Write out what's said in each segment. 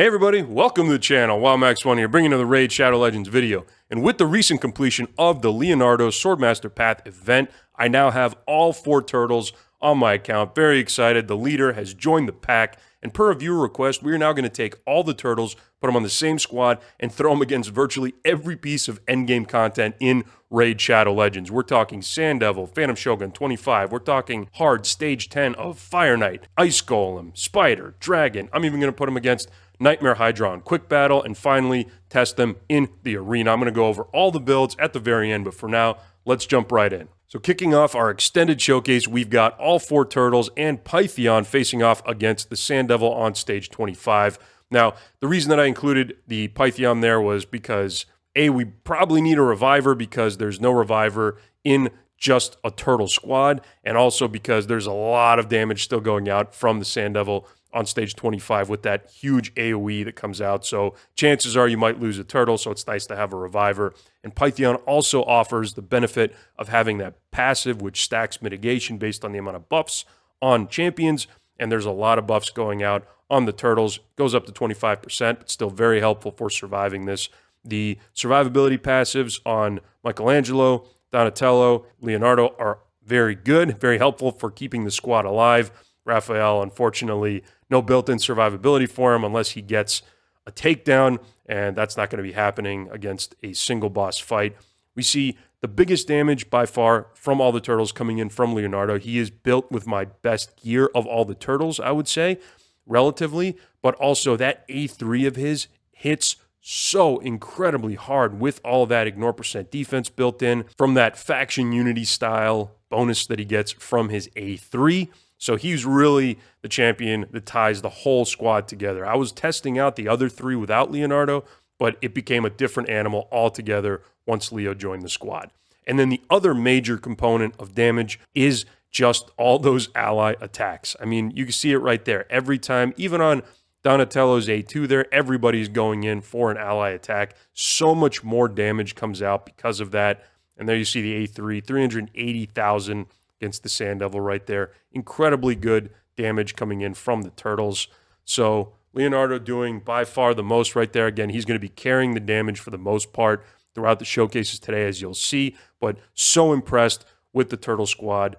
Hey everybody, welcome to the channel. WildMax1 here, bringing another Raid Shadow Legends video. And with the recent completion of the Leonardo Swordmaster Path event, I now have all 4 turtles on my account. Very excited. The leader has joined the pack, and per a viewer request, we are now going to take all the turtles, put them on the same squad, and throw them against virtually every piece of endgame content in Raid Shadow Legends. We're talking Sand Devil, Phantom Shogun 25. We're talking hard stage 10 of Fire Knight, Ice Golem, Spider, Dragon. I'm even going to put them against Nightmare Hydra on quick battle, and finally test them in the arena. I'm going to go over all the builds at the very end, but for now, let's jump right in. So kicking off our extended showcase, we've got all 4 turtles and Pythion facing off against the Sand Devil on stage 25. Now, the reason that I included the Pythion there was because, A, we probably need a reviver because there's no reviver in just a turtle squad, and also because there's a lot of damage still going out from the Sand Devil on stage 25 with that huge AoE that comes out. So chances are you might lose a turtle, so it's nice to have a reviver. And Pythion also offers the benefit of having that passive, which stacks mitigation based on the amount of buffs on champions. And there's a lot of buffs going out on the turtles. Goes up to 25%, but still very helpful for surviving this. The survivability passives on Michelangelo, Donatello, Leonardo are very good, very helpful for keeping the squad alive. Raphael, unfortunately, no built-in survivability for him unless he gets a takedown, and that's not going to be happening against a single boss fight. We see the biggest damage by far from all the turtles coming in from Leonardo. He is built with my best gear of all the turtles, I would say, relatively, but also that A3 of his hits so incredibly hard with all of that ignore percent defense built in from that faction unity style bonus that he gets from his A3. So he's really the champion that ties the whole squad together. I was testing out the other 3 without Leonardo, but it became a different animal altogether once Leo joined the squad. And then the other major component of damage is just all those ally attacks. I mean, you can see it right there. Every time, even on Donatello's A2 there, everybody's going in for an ally attack. So much more damage comes out because of that. And there you see the A3, 380,000 against the Sand Devil right there. Incredibly good damage coming in from the turtles. So Leonardo doing by far the most right there. Again, he's going to be carrying the damage for the most part throughout the showcases today, as you'll see. But so impressed with the turtle squad.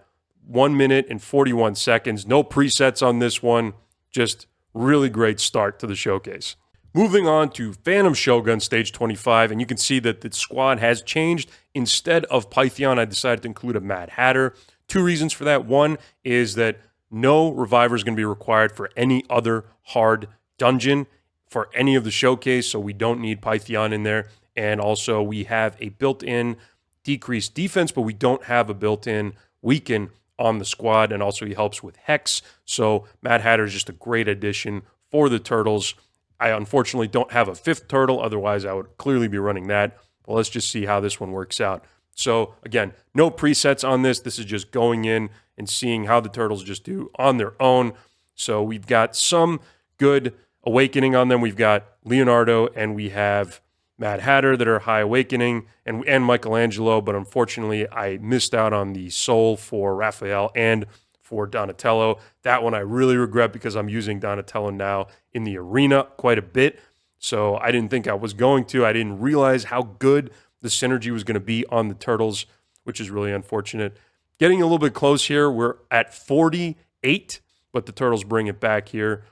1 minute and 41 seconds. No presets on this one. Just really great start to the showcase. Moving on to Phantom Shogun stage 25, and you can see that the squad has changed. Instead of Pythion, I decided to include a Mad Hatter. 2 reasons for that. One is that no reviver is going to be required for any other hard dungeon for any of the showcase, so we don't need Pythion in there. And also we have a built-in decreased defense, but we don't have a built-in weaken on the squad, and also he helps with Hex. So Mad Hatter is just a great addition for the turtles. I unfortunately don't have a 5th turtle, otherwise I would clearly be running that. But let's just see how this one works out. So again, no presets on this. This is just going in and seeing how the turtles just do on their own. So we've got some good awakening on them. We've got Leonardo and we have Mad Hatter that are high awakening and Michelangelo, but unfortunately I missed out on the soul for Raphael and for Donatello. That one I really regret because I'm using Donatello now in the arena quite a bit. So I didn't think I was going to. I didn't realize how good the synergy was going to be on the turtles, which is really unfortunate. Getting a little bit close here. We're at 48, but the turtles bring it back here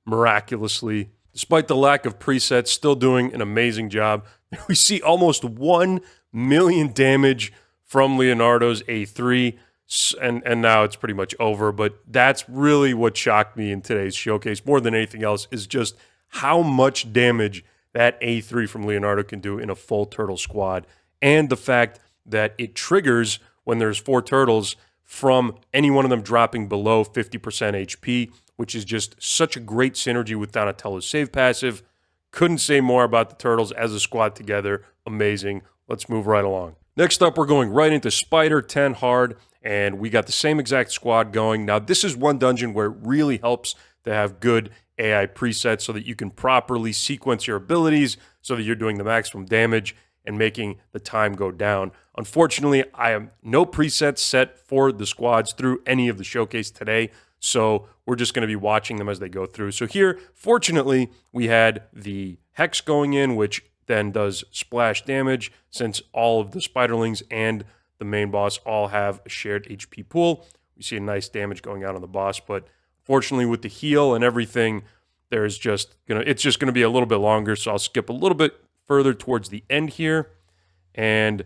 miraculously. Despite the lack of presets, still doing an amazing job. We see almost 1 million damage from Leonardo's A3, and now it's pretty much over. But that's really what shocked me in today's showcase, more than anything else, is just how much damage that A3 from Leonardo can do in a full turtle squad, and the fact that it triggers when there's 4 turtles from any one of them dropping below 50% HP, which is just such a great synergy with Donatello's save passive. Couldn't say more about the turtles as a squad together. Amazing. Let's move right along. Next up, we're going right into Spider 10 hard, and we got the same exact squad going. Now, this is one dungeon where it really helps to have good AI presets so that you can properly sequence your abilities so that you're doing the maximum damage and making the time go down. Unfortunately, I have no presets set for the squads through any of the showcase today, So we're just going to be watching them as they go through. So here, fortunately, we had the Hex going in, which then does splash damage since all of the Spiderlings and the main boss all have a shared HP pool. We see a nice damage going out on the boss, but fortunately with the heal and everything, it's just gonna be a little bit longer, so I'll skip a little bit further towards the end here. And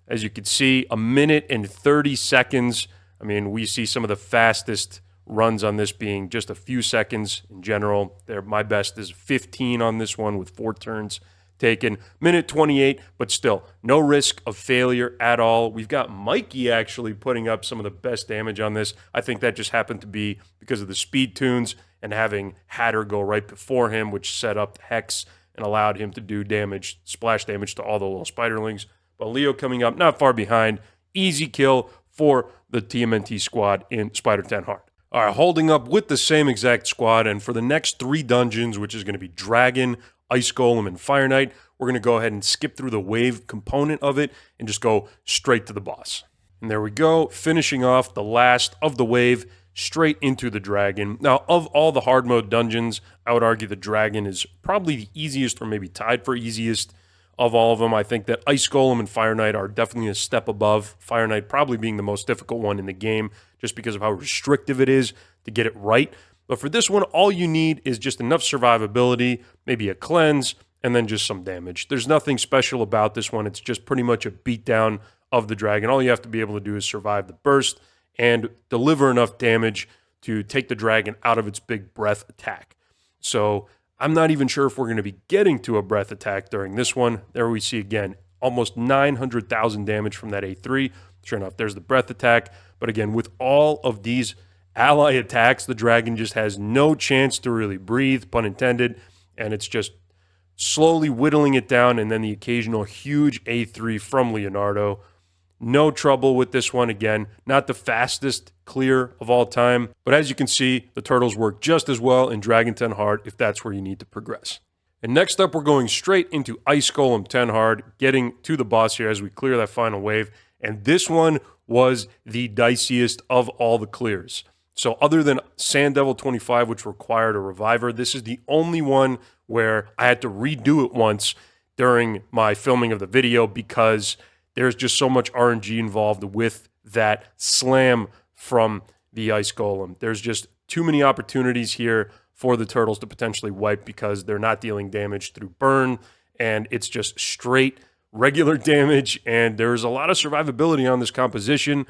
as you can see, 1 minute and 30 seconds. I mean, we see some of the fastest runs on this being just a few seconds in general. My best is 15 on this one with 4 turns taken. 1:28, but still, no risk of failure at all. We've got Mikey actually putting up some of the best damage on this. I think that just happened to be because of the speed tunes and having Hatter go right before him, which set up the Hex and allowed him to do damage, splash damage to all the little Spiderlings. But Leo coming up not far behind. Easy kill for the TMNT squad in Spider 10 Hard. All right, holding up with the same exact squad, and for the next 3 dungeons, which is going to be Dragon, Ice Golem, and Fire Knight, we're going to go ahead and skip through the wave component of it and just go straight to the boss. And there we go, finishing off the last of the wave, straight into the Dragon. Now, of all the hard mode dungeons, I would argue the Dragon is probably the easiest, or maybe tied for easiest of all of them. I think that Ice Golem and Fire Knight are definitely a step above. Fire Knight probably being the most difficult one in the game, just because of how restrictive it is to get it right. But for this one, all you need is just enough survivability, maybe a cleanse, and then just some damage. There's nothing special about this one. It's just pretty much a beatdown of the Dragon. All you have to be able to do is survive the burst and deliver enough damage to take the Dragon out of its big breath attack. So I'm not even sure if we're going to be getting to a breath attack during this one. There we see again, almost 900,000 damage from that A3. Sure enough, there's the breath attack. But again, with all of these ally attacks, the Dragon just has no chance to really breathe, pun intended, and it's just slowly whittling it down, and then the occasional huge A3 from Leonardo. No trouble with this one. Again, not the fastest clear of all time, but as you can see, the turtles work just as well in Dragon 10 Hard if that's where you need to progress. And next up, we're going straight into Ice Golem 10 Hard, getting to the boss here as we clear that final wave, and this one was the diciest of all the clears. So other than Sand Devil 25, which required a reviver, this is the only one where I had to redo it once during my filming of the video because there's just so much RNG involved with that slam from the Ice Golem. There's just too many opportunities here for the turtles to potentially wipe because they're not dealing damage through burn, and it's just straight regular damage, and there's a lot of survivability on this composition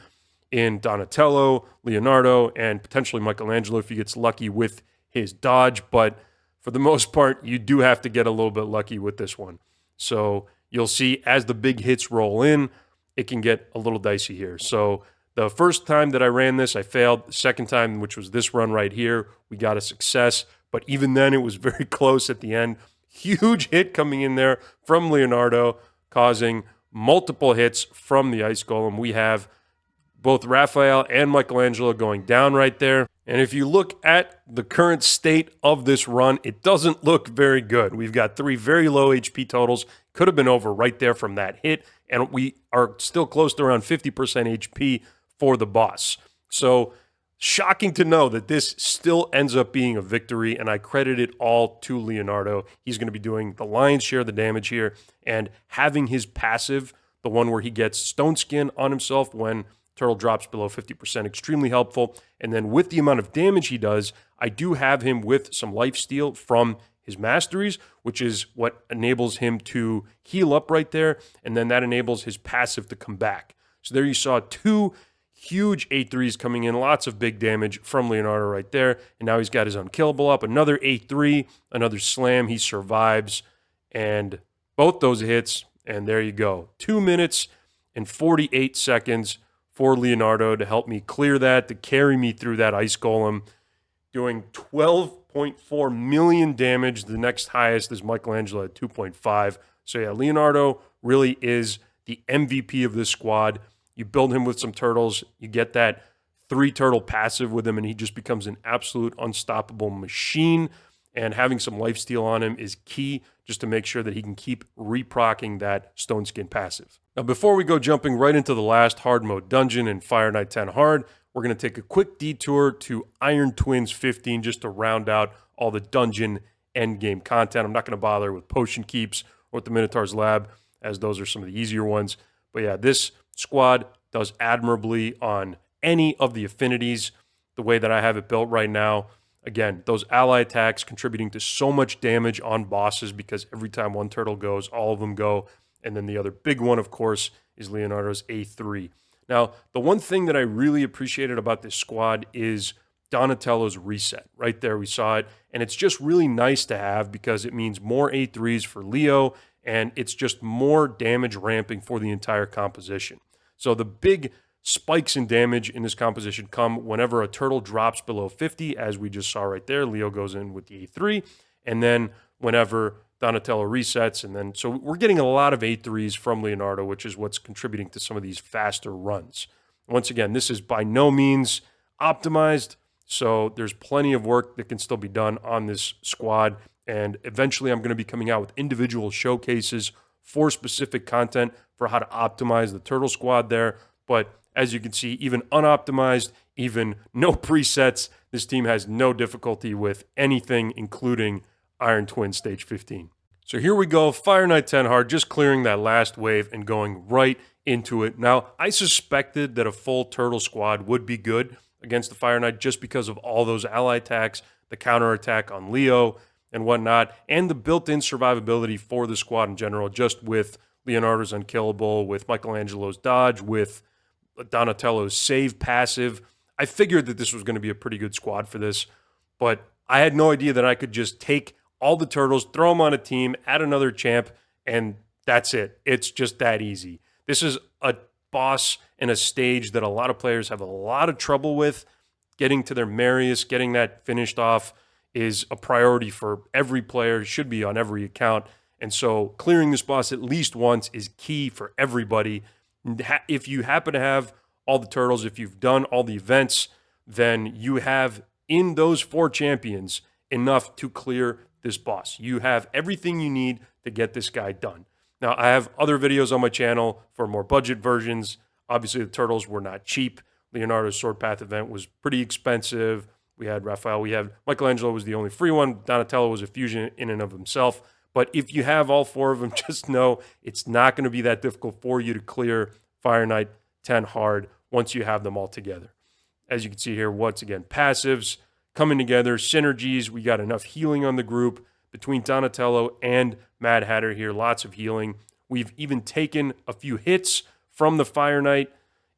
in Donatello, Leonardo, and potentially Michelangelo if he gets lucky with his dodge, but for the most part, you do have to get a little bit lucky with this one. So you'll see as the big hits roll in, it can get a little dicey here. So the first time that I ran this, I failed. The second time, which was this run right here, we got a success, but even then it was very close at the end. Huge hit coming in there from Leonardo, causing multiple hits from the Ice Golem. We have both Raphael and Michelangelo going down right there. And if you look at the current state of this run, it doesn't look very good. We've got 3 very low HP totals. Could have been over right there from that hit. And we are still close to around 50% HP for the boss. So shocking to know that this still ends up being a victory, and I credit it all to Leonardo. He's going to be doing the lion's share of the damage here, and having his passive, the one where he gets Stone Skin on himself when Turtle drops below 50%, extremely helpful. And then with the amount of damage he does, I do have him with some lifesteal from his masteries, which is what enables him to heal up right there, and then that enables his passive to come back. So there you saw 2 huge A3s coming in, lots of big damage from Leonardo right there, and now he's got his unkillable up, another A3, another slam, he survives, and both those hits, and there you go. 2 minutes and 48 seconds for Leonardo to help me clear that, to carry me through that Ice Golem, doing 12.4 million damage. The next highest is Michelangelo at 2.5. So yeah, Leonardo really is the MVP of this squad. You build him with some turtles, you get that 3 turtle passive with him, and he just becomes an absolute unstoppable machine. And having some lifesteal on him is key just to make sure that he can keep reprocking that Stone Skin passive. Now, before we go jumping right into the last hard mode dungeon in Fire Knight 10 Hard, we're going to take a quick detour to Iron Twins 15 just to round out all the dungeon endgame content. I'm not going to bother with Potion Keeps or with the Minotaur's Lab, as those are some of the easier ones. But yeah, this squad does admirably on any of the affinities the way that I have it built right now. Again, those ally attacks contributing to so much damage on bosses because every time one turtle goes, all of them go. And then the other big one, of course, is Leonardo's A3. Now, the one thing that I really appreciated about this squad is Donatello's reset. Right there, we saw it. And it's just really nice to have because it means more A3s for Leo, and it's just more damage ramping for the entire composition. So the big spikes in damage in this composition come whenever a turtle drops below 50, as we just saw right there. Leo goes in with the A3, and then whenever Donatello resets, and then so we're getting a lot of A3s from Leonardo, which is what's contributing to some of these faster runs. Once again, this is by no means optimized, so there's plenty of work that can still be done on this squad, and eventually I'm going to be coming out with individual showcases for specific content for how to optimize the turtle squad there, but as you can see, even unoptimized, even no presets, this team has no difficulty with anything, including Iron Twin Stage 15. So here we go, Fire Knight 10 hard, just clearing that last wave and going right into it. Now, I suspected that a full turtle squad would be good against the Fire Knight just because of all those ally attacks, the counterattack on Leo and whatnot, and the built-in survivability for the squad in general, just with Leonardo's Unkillable, with Michelangelo's Dodge, with Donatello's save passive. I figured that this was going to be a pretty good squad for this, but I had no idea that I could just take all the turtles, throw them on a team, add another champ, and that's it. It's just that easy. This is a boss and a stage that a lot of players have a lot of trouble with. Getting to their Marius, getting that finished off is a priority for every player. It should be on every account. And so clearing this boss at least once is key for everybody. If you happen to have all the turtles, if you've done all the events, then you have, in those 4 champions, enough to clear this boss. You have everything you need to get this guy done. Now, I have other videos on my channel for more budget versions. Obviously, the turtles were not cheap. Leonardo's Sword Path event was pretty expensive. We had Raphael. We had Michelangelo was the only free one. Donatello was a fusion in and of himself. But if you have all 4 of them, just know it's not going to be that difficult for you to clear Fire Knight 10 hard once you have them all together. As you can see here, once again, passives coming together, synergies. We got enough healing on the group between Donatello and Mad Hatter here. Lots of healing. We've even taken a few hits from the Fire Knight,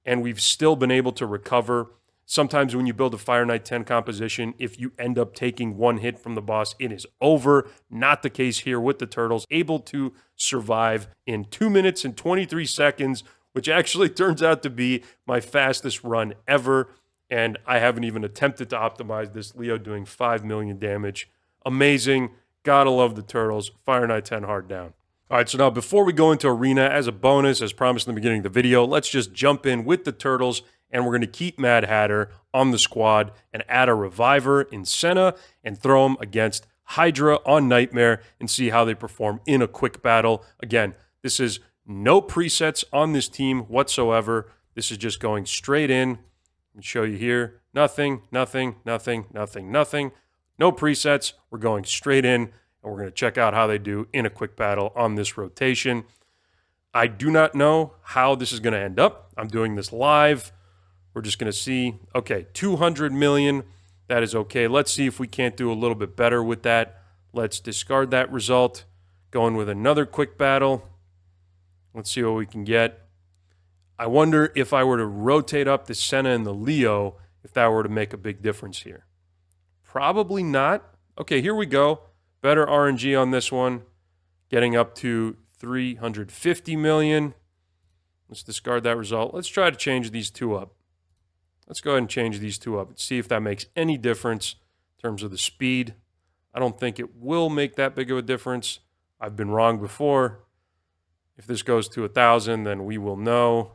and we've still been able to recover. Sometimes when you build a Fire Knight 10 composition, if you end up taking 1 hit from the boss, it is over. Not the case here with the turtles. Able to survive in 2 minutes and 23 seconds, which actually turns out to be my fastest run ever. And I haven't even attempted to optimize this. Leo doing 5 million damage. Amazing. Gotta love the turtles. Fire Knight 10 hard down. All right, so now before we go into Arena, as a bonus, as promised in the beginning of the video, let's just jump in with the turtles, and we're going to keep Mad Hatter on the squad and add a Reviver in Senna and throw him against Hydra on Nightmare and see how they perform in a quick battle. Again, this is no presets on this team whatsoever. This is just going straight in. Let me show you here. Nothing, nothing, nothing, nothing, nothing. No presets. We're going straight in, and we're going to check out how they do in a quick battle on this rotation. I do not know how this is going to end up. I'm doing this live. We're just going to see. Okay, 200 million. That is okay. Let's see if we can't do a little bit better with that. Let's discard that result. Going with another quick battle. Let's see what we can get. I wonder if I were to rotate up the Senna and the Leo, if that were to make a big difference here. Probably not. Okay, here we go. Better RNG on this one. Getting up to 350 million. Let's discard that result. Let's try to change these 2 up. Let's go ahead and change these 2 up and see if that makes any difference in terms of the speed. I don't think it will make that big of a difference. I've been wrong before. If this goes to 1,000, then we will know.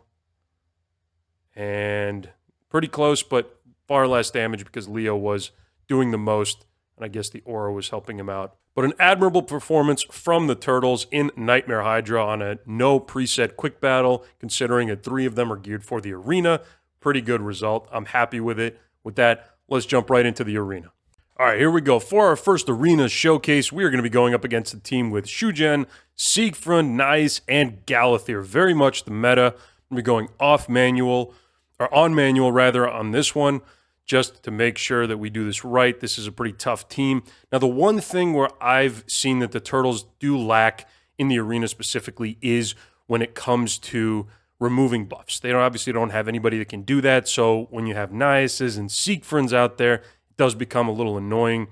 And pretty close, but far less damage because Leo was doing the most, and I guess the aura was helping him out. But an admirable performance from the Turtles in Nightmare Hydra on a no preset quick battle, considering that 3 of them are geared for the arena. Pretty good result. I'm happy with it. With that, let's jump right into the arena. All right, here we go. For our first arena showcase, we are going to be going up against a team with Shogun, Siegfried, Nice, and Galathir. Very much the meta. We're going to be going off manual, or on manual rather, on this one, just to make sure that we do this right. This is a pretty tough team. Now, the one thing where I've seen that the Turtles do lack in the arena specifically is when it comes to removing buffs. They obviously don't have anybody that can do that, so when you have Nice's and Siegfrieds out there, does become a little annoying,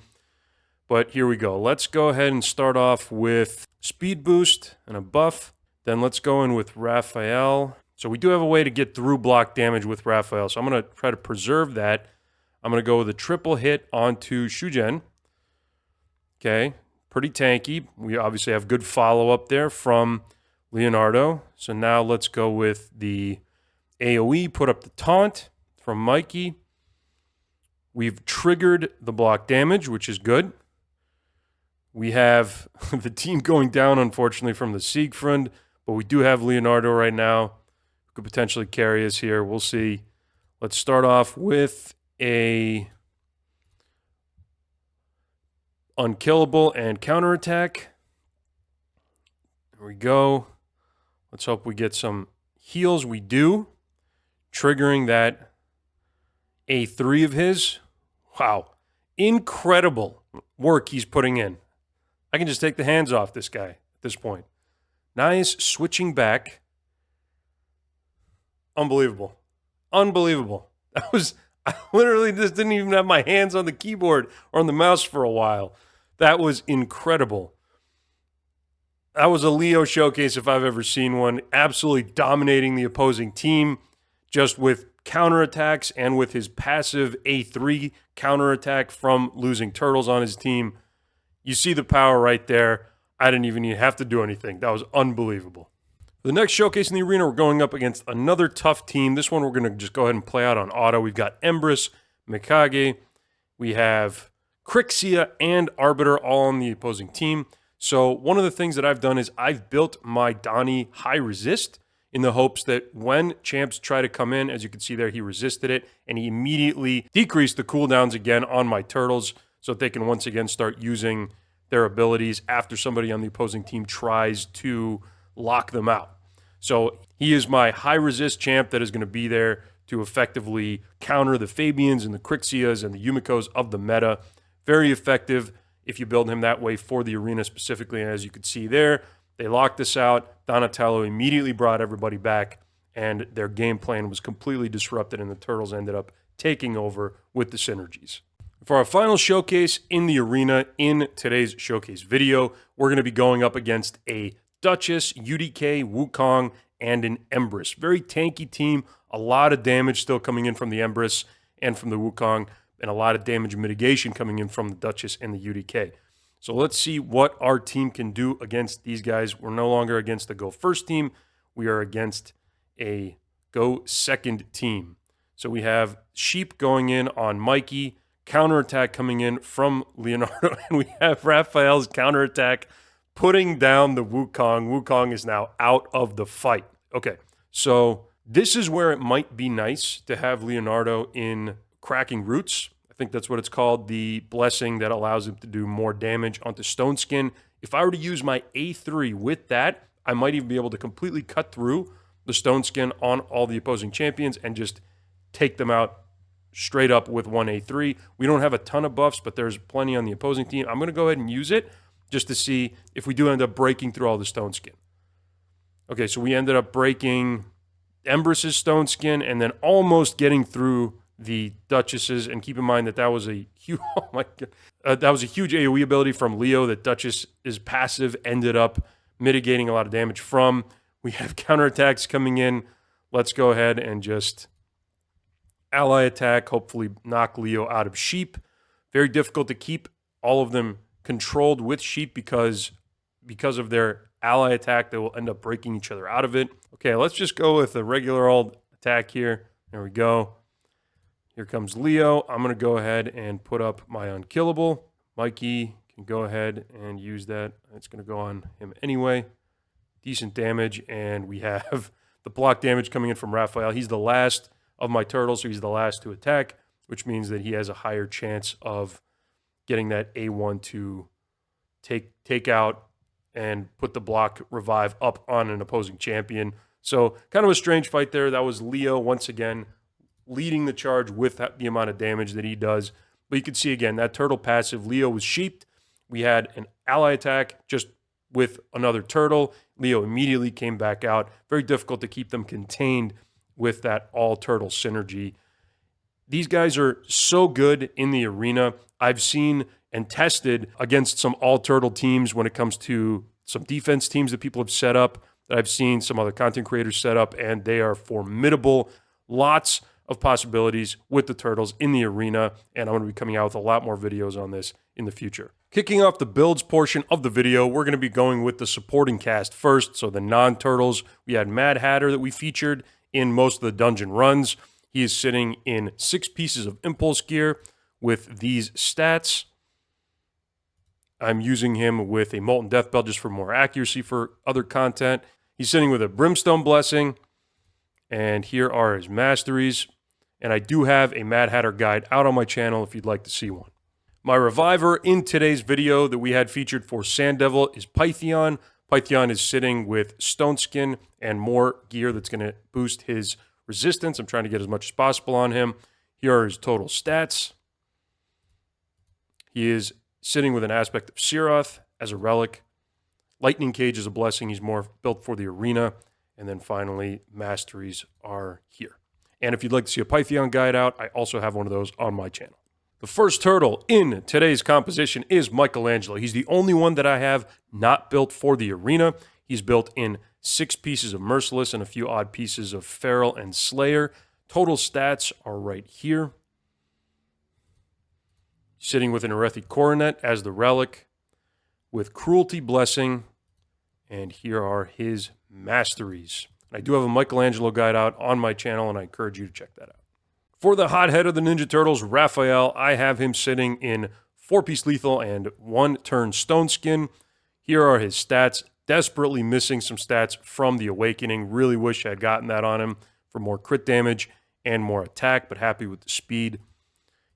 but here we go. Let's go ahead and start off with speed boost and a buff. Then let's go in with Raphael. So we do have a way to get through block damage with Raphael, so I'm going to try to preserve that. I'm going to go with a triple hit onto Shogun. Okay, pretty tanky. We obviously have good follow-up there from Leonardo. So now let's go with the AoE, put up the taunt from Mikey. We've triggered the block damage, which is good. We have the team going down, unfortunately, from the Siegfried, but we do have Leonardo right now who could potentially carry us here. We'll see. Let's start off with a unkillable and counterattack. There we go. Let's hope we get some heals. We do. Triggering that A3 of his. Wow. Incredible work he's putting in. I can just take the hands off this guy at this point. Nice. Switching back. Unbelievable. Unbelievable. I literally just didn't even have my hands on the keyboard or on the mouse for a while. That was incredible. That was a Leo showcase if I've ever seen one. Absolutely dominating the opposing team just with counterattacks and with his passive A3 counterattack from losing turtles on his team. You see the power right there. I didn't even have to do anything. That was unbelievable. The next showcase in the arena, we're going up against another tough team. This one we're going to just go ahead and play out on auto. We've got Empress, Mikage. We have Crixia and Arbiter all on the opposing team. So one of the things that I've done is I've built my Donnie high resist in the hopes that when champs try to come in, as you can see there, he resisted it, and he immediately decreased the cooldowns again on my turtles so that they can once again start using their abilities after somebody on the opposing team tries to lock them out. So he is my high resist champ that is going to be there to effectively counter the Fabians and the Crixias and the Yumikos of the meta. Very effective if you build him that way for the arena specifically, and as you can see there, they locked this out. Donatello immediately brought everybody back, and their game plan was completely disrupted, and the Turtles ended up taking over with the synergies. For our final showcase in the arena in today's showcase video, we're going to be going up against a Duchess, UDK, Wukong, and an Empress. Very tanky team. A lot of damage still coming in from the Empress and from the Wukong, and a lot of damage mitigation coming in from the Duchess and the UDK. So let's see what our team can do against these guys. We're no longer against the Go First team. We are against a Go Second team. So we have Sheep going in on Mikey, counterattack coming in from Leonardo, and we have Raphael's counterattack putting down the Wukong. Wukong is now out of the fight. Okay, so this is where it might be nice to have Leonardo in Cracking Roots. I think that's what it's called, the blessing that allows him to do more damage onto Stone Skin. If I were to use my A3 with that, I might even be able to completely cut through the Stone Skin on all the opposing champions and just take them out straight up with one A3. We don't have a ton of buffs, but there's plenty on the opposing team. I'm going to go ahead and use it just to see if we do end up breaking through all the Stone Skin. Okay, so we ended up breaking Empress's Stone Skin and then almost getting through the Duchesses, and keep in mind that that was a huge, oh my God, that was a huge AoE ability from Leo that Duchess's passive ended up mitigating a lot of damage from. We have counterattacks coming in. Let's go ahead and just ally attack, hopefully knock Leo out of Sheep. Very difficult to keep all of them controlled with Sheep because of their ally attack. They will end up breaking each other out of it. Okay, let's just go with a regular old attack here. There we go. Here comes Leo. I'm going to go ahead and put up my unkillable. Mikey can go ahead and use that. It's going to go on him anyway. Decent damage, and we have the block damage coming in from Raphael. He's the last of my turtles, so he's the last to attack, which means that he has a higher chance of getting that A1 to take out and put the block revive up on an opposing champion. So kind of a strange fight there. That was Leo once again leading the charge with the amount of damage that he does. But you can see again, that turtle passive, Leo was sheeped. We had an ally attack just with another turtle. Leo immediately came back out. Very difficult to keep them contained with that all-turtle synergy. These guys are so good in the arena. I've seen and tested against some all-turtle teams when it comes to some defense teams that people have set up, that I've seen some other content creators set up, and they are formidable. Lots of possibilities with the turtles in the arena, and I'm going to be coming out with a lot more videos on this in the future. Kicking off the builds portion of the video, we're going to be going with the supporting cast first, so the non-turtles. We had Mad Hatter that we featured in most of the dungeon runs. He is sitting in 6 pieces of impulse gear with these stats. I'm using him with a Molten Death Belt just for more accuracy for other content. He's sitting with a Brimstone Blessing, and here are his masteries. And I do have a Mad Hatter guide out on my channel if you'd like to see one. My reviver in today's video that we had featured for Sand Devil is Pythion. Pythion is sitting with Stone Skin and more gear that's going to boost his resistance. I'm trying to get as much as possible on him. Here are his total stats. He is sitting with an aspect of Seroth as a relic. Lightning Cage is a blessing. He's more built for the arena. And then finally, masteries are here. And if you'd like to see a Pythion guide out, I also have one of those on my channel. The first turtle in today's composition is Michelangelo. He's the only one that I have not built for the arena. He's built in 6 pieces of Merciless and a few odd pieces of Feral and Slayer. Total stats are right here. Sitting with an Erethi Coronet as the relic, with Cruelty Blessing, and here are his masteries. I do have a Michelangelo guide out on my channel, and I encourage you to check that out. For the hothead of the Ninja Turtles, Raphael, I have him sitting in 4-piece lethal and 1-turn Stone Skin. Here are his stats. Desperately missing some stats from the Awakening. Really wish I had gotten that on him for more crit damage and more attack, but happy with the speed.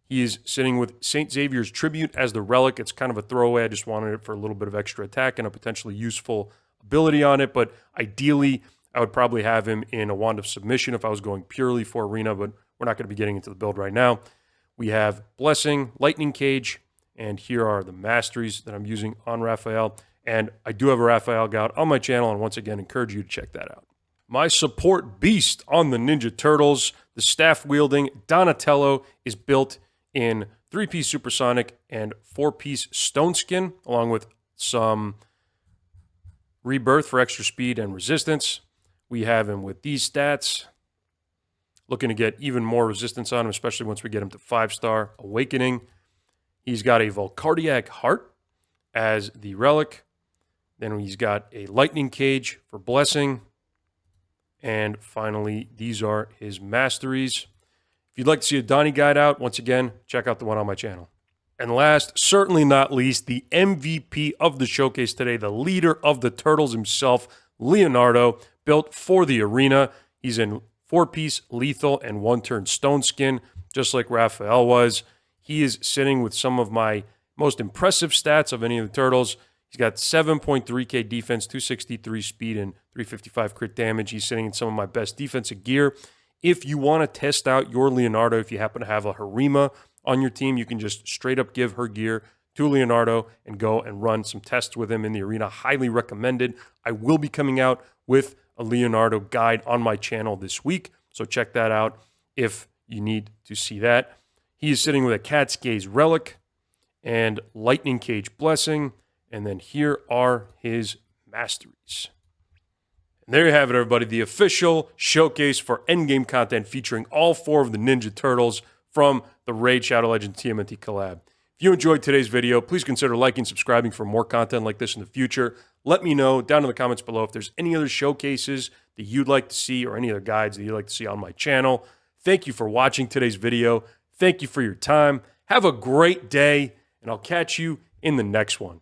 He is sitting with St. Xavier's Tribute as the relic. It's kind of a throwaway. I just wanted it for a little bit of extra attack and a potentially useful ability on it, but ideally, I would probably have him in a Wand of Submission if I was going purely for arena, but we're not going to be getting into the build right now. We have Blessing, Lightning Cage, and here are the masteries that I'm using on Raphael. And I do have a Raphael guide on my channel, and once again, encourage you to check that out. My support beast on the Ninja Turtles, the staff-wielding Donatello, is built in 3-piece Supersonic and 4-piece Stone Skin, along with some Rebirth for extra speed and resistance. We have him with these stats. Looking to get even more resistance on him, especially once we get him to 5-star Awakening. He's got a Volcardiac Heart as the relic. Then he's got a Lightning Cage for Blessing. And finally, these are his masteries. If you'd like to see a Donnie guide out, once again, check out the one on my channel. And last, certainly not least, the MVP of the showcase today, the leader of the Turtles himself, Leonardo, built for the arena. He's in 4-piece lethal and 1-turn Stone Skin, just like Raphael was. He is sitting with some of my most impressive stats of any of the Turtles. He's got 7.3k defense, 263 speed, and 355 crit damage. He's sitting in some of my best defensive gear. If you want to test out your Leonardo, if you happen to have a Harima on your team, you can just straight up give her gear to Leonardo and go and run some tests with him in the arena. Highly recommended. I will be coming out with a Leonardo guide on my channel this week, so check that out if you need to see that. He is sitting with a Cat's Gaze Relic and Lightning Cage Blessing, and then here are his masteries. And there you have it, everybody, the official showcase for Endgame content featuring all 4 of the Ninja Turtles from the Raid Shadow Legends TMNT collab. If you enjoyed today's video, please consider liking and subscribing for more content like this in the future. Let me know down in the comments below if there's any other showcases that you'd like to see or any other guides that you'd like to see on my channel. Thank you for watching today's video. Thank you for your time. Have a great day, and I'll catch you in the next one.